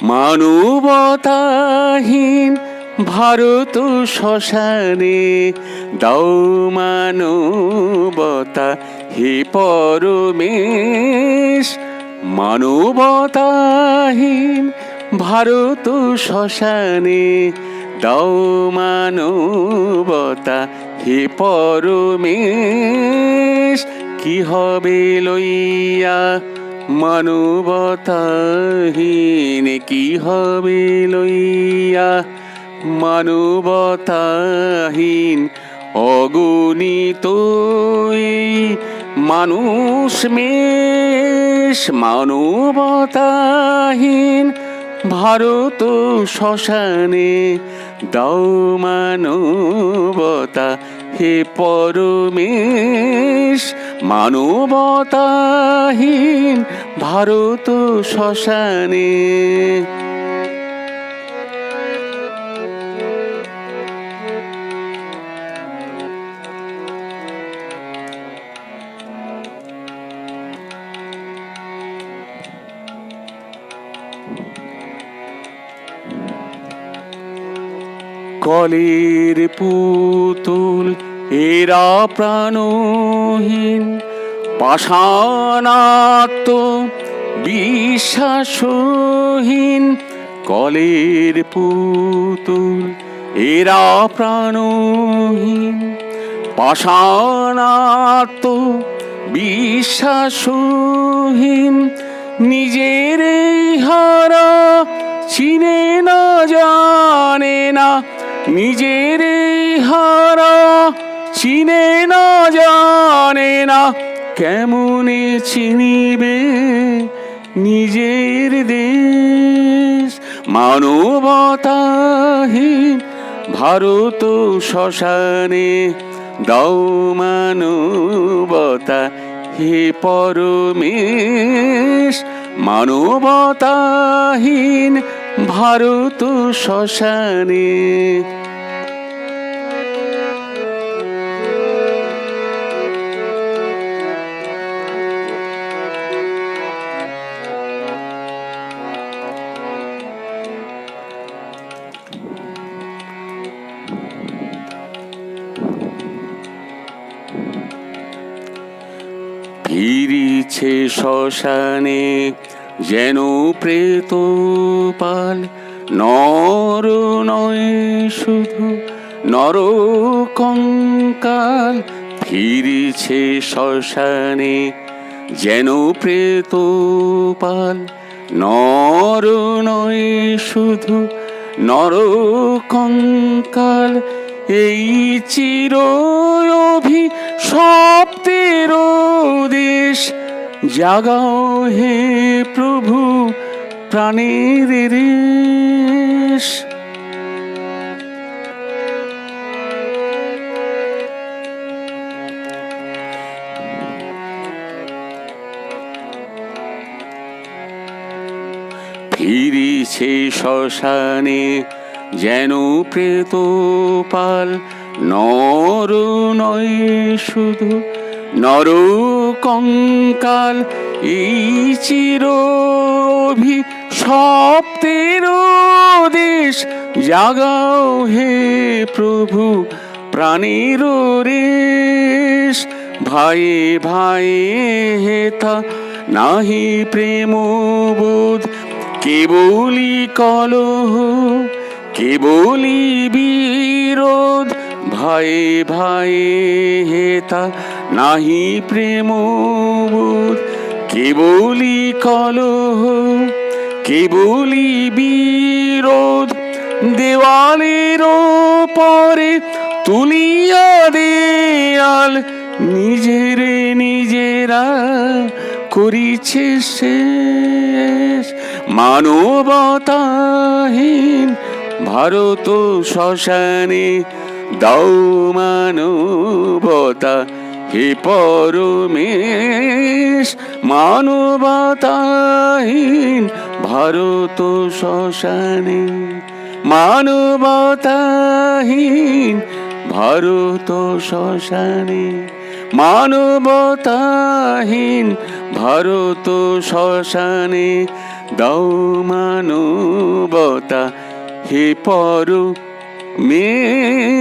মানবতাহীন ভারত শ্মশানে দাও মানবতা হে পরমেশ। মানবতাহীন ভারত শ্মশানে দাও মানবতা হে পরমেশ। কি হবে লইয়া মানবতাহীন, কি হবে লইয়া মানবতাহীন। অগণিত এই মানুষ মেষ মানবতাহীন ভারত শ্মশানে দাও মানবতা হে পরমেশ। মানবতাহীন ভারত শ্মশানে। কলের পুতুল এরা প্রাণহীন, পাষাণাত্ম বিশ্বাসহীন। কলের পুতুল এরা প্রাণহীন, পাষাণাত্ম বিশ্বাসহীন। নিজের হারা চিনে না জানে না, নিজের হারা চিনে না জানে না। কেমনে চিনিবে নিজের দেশ। মানবতাহীন ভারত শ্মশানে দাও মানবতা হে পরমেশ। মানবতাহীন ভারত শ্মশানে। ফিরিছে শ্মশানে যেন প্রেতপাল, নর নয় শুধু নর কঙ্কাল। ফিরিছে শ্মশানে যেন প্রেতপাল, নর নয় শুধু নর কঙ্কাল। এই চির অভিশপ্তের দেশ জাগাও হে প্রভু প্রাণের রেশ। ফিরিছে শ্মশানে যেন প্রেতপাল, নর নয় শুধু নর কঙ্কাল। এই চির অভিশপ্তের দেশ জাগাও হে প্রভু প্রাণের রেশ। ভাইয়ে ভাইয়ে হেথা নাহি প্রেমবোধ, কেবলি কলহ কেবলি বিরোধ। ভাইয়ে ভাইয়ে হেথা নাহি প্রেমবোধ, কেবলি কলহ কেবলি বিরোধ। দেওয়ালের পরে তুলিয়া দেয়াল, নিজেরে নিজেরা করিছে শেষ। মানবতাহীন ভারত শ্মশানে দাও মানবতা হে পরমেশ। মানবতাহীন ভারত শ্মশানে, মানবতাহীন ভারত শ্মশানে, মানবতাহীন ভারত শ্মশানে দাও মানবতা হে পর মেরু